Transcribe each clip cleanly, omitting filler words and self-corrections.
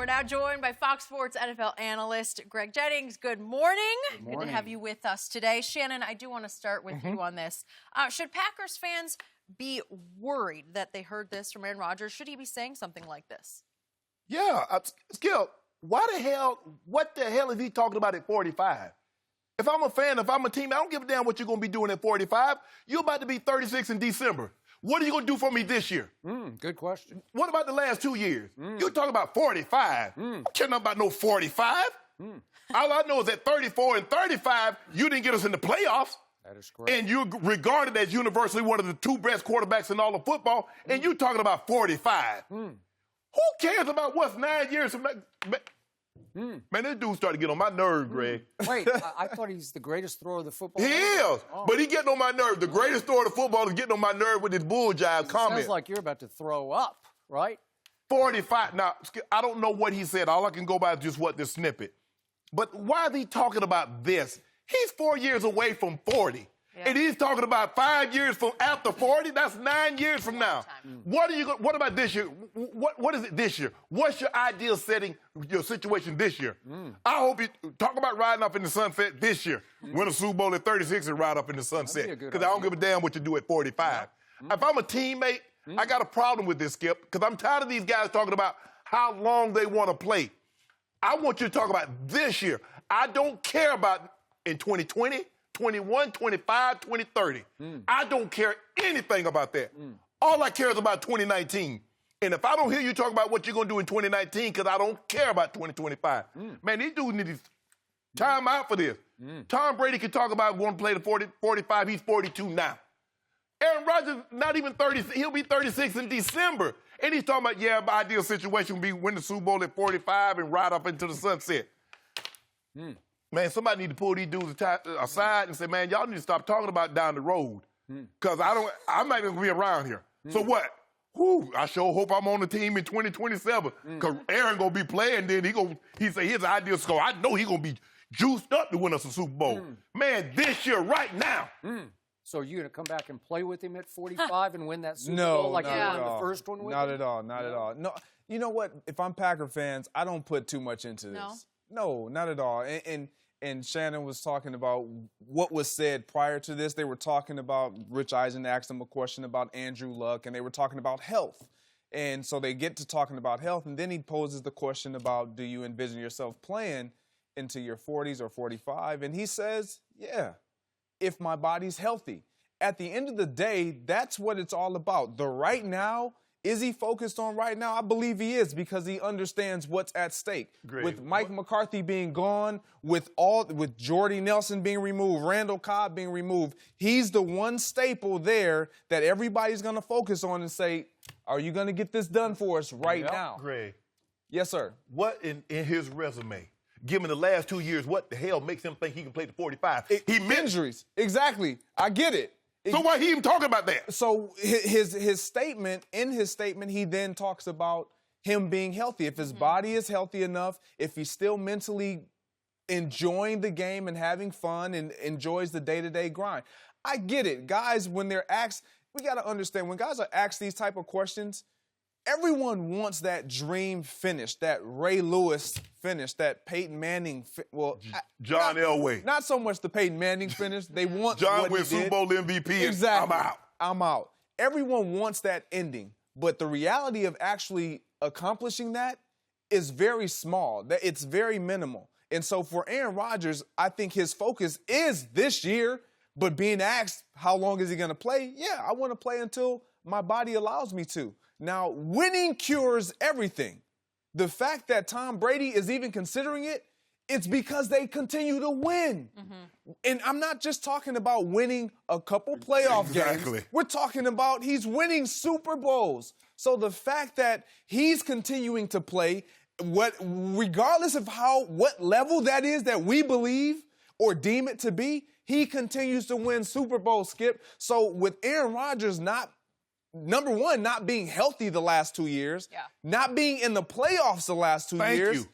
We're now joined by Fox Sports NFL analyst Greg Jennings. Good morning. Good morning. Good to have you with us today. Shannon, I do want to start with you on this. Should Packers fans be worried that they heard this from Aaron Rodgers? Should he be saying something like this? Yeah. Skip, what the hell is he talking about at 45? If I'm a fan, if I'm a team, I don't give a damn what you're going to be doing at 45. You're about to be 36 in December. What are you going to do for me this year? Good question. What about the last 2 years? You're talking about 45. I don't care nothing about no 45. All I know is that 34 and 35, you didn't get us in the playoffs. That is correct. And you're regarded as universally one of the two best quarterbacks in all of football, and you're talking about 45. Who cares about what's 9 years from now? Man, this dude started to get on my nerve, Greg. Wait, I thought he's the greatest thrower of the football. He is, but he getting on my nerve. The greatest thrower of the football is getting on my nerve with his bull jive comment. Sounds like you're about to throw up, right? 45. Now, I don't know what he said. All I can go by is just what this snippet. But why is he talking about this? He's 4 years away from 40. Yeah. And he's talking about 5 years from after 40. That's 9 years from now. What about this year? What is it this year? What's your ideal setting, your situation this year? I hope you talk about riding up in the sunset this year. Win a Super Bowl at 36 and ride up in the sunset. Because I don't give a damn what you do at 45. If I'm a teammate, I got a problem with this, Skip, because I'm tired of these guys talking about how long they want to play. I want you to talk about this year. I don't care about in 2020, 21, 25, 2030. I don't care anything about that. All I care is about 2019. And if I don't hear you talk about what you're going to do in 2019 because I don't care about 2025, man, these dudes need to time out for this. Tom Brady can talk about going to play the 45. He's 42 now. Aaron Rodgers, not even 30. He'll be 36 in December. And he's talking about, yeah, my ideal situation would be win the Super Bowl at 45 and ride up into the sunset. Man, somebody need to pull these dudes aside and say, man, y'all need to stop talking about down the road. Because I'm not even going to be around here. So what? I sure hope I'm on the team in 2027. Because Aaron going to be playing, then he say his ideal score. I know he going to be juiced up to win us a Super Bowl. Man, this year, right now. So are you going to come back and play with him at 45 and win that Super Bowl like you won the first one with him? Not at all. No, you know what? If I'm Packer fans, I don't put too much into this. No, not at all. And Shannon was talking about what was said prior to this. They were talking about, Rich Eisen asked him a question about Andrew Luck, and they were talking about health. And so they get to talking about health, and then he poses the question about, do you envision yourself playing into your 40s or 45? And he says, yeah, if my body's healthy. At the end of the day, that's what it's all about. The right now, is he focused on right now? I believe he is because he understands what's at stake. Great. With Mike McCarthy being gone, with Jordy Nelson being removed, Randall Cobb being removed, he's the one staple there that everybody's going to focus on and say, are you going to get this done for us right now? Greg. Yes, sir. What in his resume, given the last 2 years, what the hell makes him think he can play the 45? Injuries. Exactly. I get it. So why he even talking about that? So his statement, he then talks about him being healthy. If his body is healthy enough, if he's still mentally enjoying the game and having fun and enjoys the day-to-day grind. I get it. Guys, when they're asked, we got to understand, when guys are asked these type of questions, everyone wants that dream finish, that Ray Lewis finish, that Peyton Manning John Elway. Not so much the Peyton Manning finish. They want John what wins Super Bowl MVP. Exactly. I'm out. I'm out. Everyone wants that ending, but the reality of actually accomplishing that is very small. It's very minimal. And so for Aaron Rodgers, I think his focus is this year, but being asked how long is he going to play? Yeah, I want to play until my body allows me to. Now, winning cures everything. The fact that Tom Brady is even considering it, it's because they continue to win. And I'm not just talking about winning a couple playoff games. We're talking about he's winning Super Bowls. So the fact that he's continuing to play, regardless of what level that is that we believe or deem it to be, he continues to win Super Bowls, Skip. So with Aaron Rodgers number one, not being healthy the last 2 years, not being in the playoffs the last 2 years,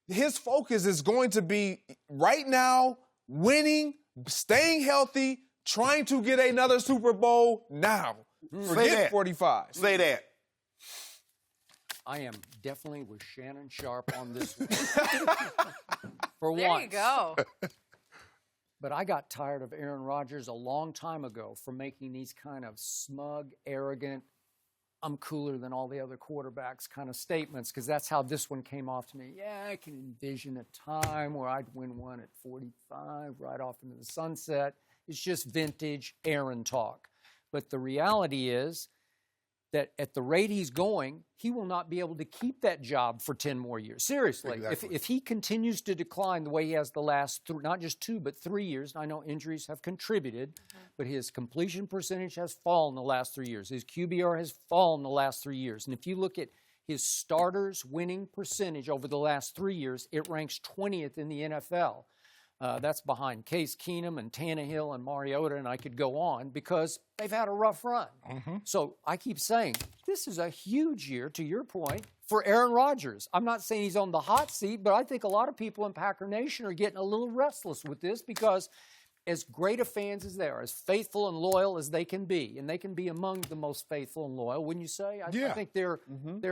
his focus is going to be right now, winning, staying healthy, trying to get another Super Bowl now. Forget 45. Say that. I am definitely with Shannon Sharpe on this one. For There once. you go. But I got tired of Aaron Rodgers a long time ago for making these kind of smug, arrogant, I'm cooler than all the other quarterbacks kind of statements, because that's how this one came off to me. Yeah, I can envision a time where I'd win one at 45, right off into the sunset. It's just vintage Aaron talk. But the reality is that at the rate he's going, he will not be able to keep that job for 10 more years. Seriously, Exactly. if he continues to decline the way he has the last, not just 2, but 3 years, and I know injuries have contributed, but his completion percentage has fallen the last 3 years. His QBR has fallen the last 3 years. And if you look at his starters winning percentage over the last 3 years, it ranks 20th in the NFL. That's behind Case Keenum and Tannehill and Mariota, and I could go on, because they've had a rough run. So I keep saying, this is a huge year, to your point, for Aaron Rodgers. I'm not saying he's on the hot seat, but I think a lot of people in Packer Nation are getting a little restless with this, because as great of fans as they are, as faithful and loyal as they can be, and they can be among the most faithful and loyal, wouldn't you say? I think they're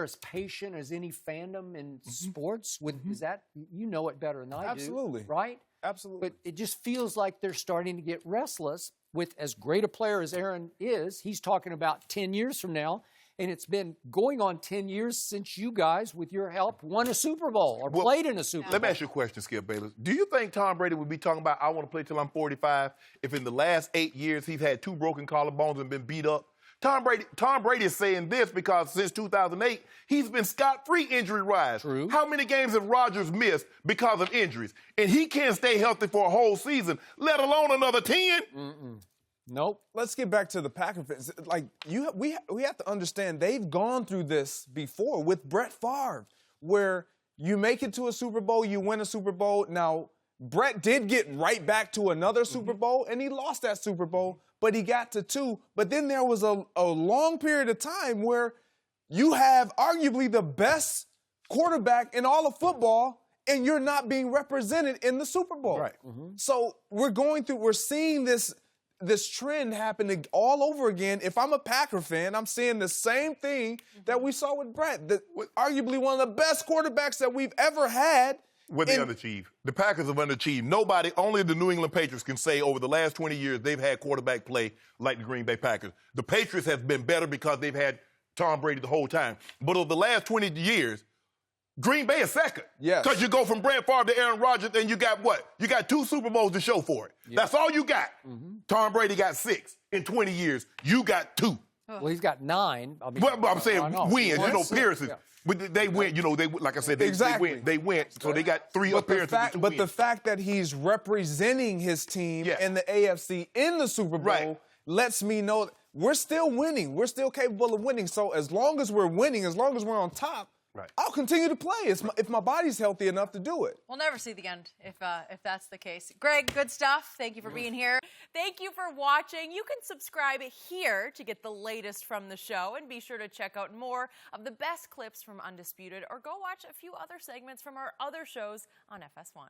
as patient as any fandom in sports. Is that, you know it better than I do. Absolutely. Right? Absolutely. But it just feels like they're starting to get restless with as great a player as Aaron is. He's talking about 10 years from now, and it's been going on 10 years since you guys, with your help, won a Super Bowl or played in a Super Bowl. Let me ask you a question, Skip Bayless. Do you think Tom Brady would be talking about, I want to play till I'm 45, if in the last 8 years he's had 2 broken collarbones and been beat up? Tom Brady is saying this because since 2008, he's been scot-free injury-wise. True. How many games have Rodgers missed because of injuries? And he can't stay healthy for a whole season, let alone another 10. Nope. Let's get back to the Packer fans. Like, we have to understand, they've gone through this before with Brett Favre, where you make it to a Super Bowl, you win a Super Bowl. Now, Brett did get right back to another Super Bowl, and he lost that Super Bowl, but he got to 2. But then there was a long period of time where you have arguably the best quarterback in all of football, and you're not being represented in the Super Bowl. Right. So we're seeing this trend happening all over again. If I'm a Packer fan, I'm seeing the same thing that we saw with Brett, arguably one of the best quarterbacks that we've ever had. Well, they underachieved. The Packers have underachieved. Only the New England Patriots can say over the last 20 years they've had quarterback play like the Green Bay Packers. The Patriots have been better because they've had Tom Brady the whole time. But over the last 20 years, Green Bay is second. Yes. Because you go from Brett Favre to Aaron Rodgers, and you got what? You got 2 Super Bowls to show for it. Yep. That's all you got. Tom Brady got 6 in 20 years. You got 2. Well, he's got 9. I mean, But I'm saying wins. Appearances. Yeah. But they win. Like I said, Exactly. they win. So they got 3 appearances. But the fact that he's representing his team in the AFC in the Super Bowl lets me know that we're still winning. We're still capable of winning. So as long as we're winning, as long as we're on top, I'll continue to play if my body's healthy enough to do it. We'll never see the end if that's the case. Greg, good stuff. Thank you for being here. Thank you for watching. You can subscribe here to get the latest from the show, and be sure to check out more of the best clips from Undisputed, or go watch a few other segments from our other shows on FS1.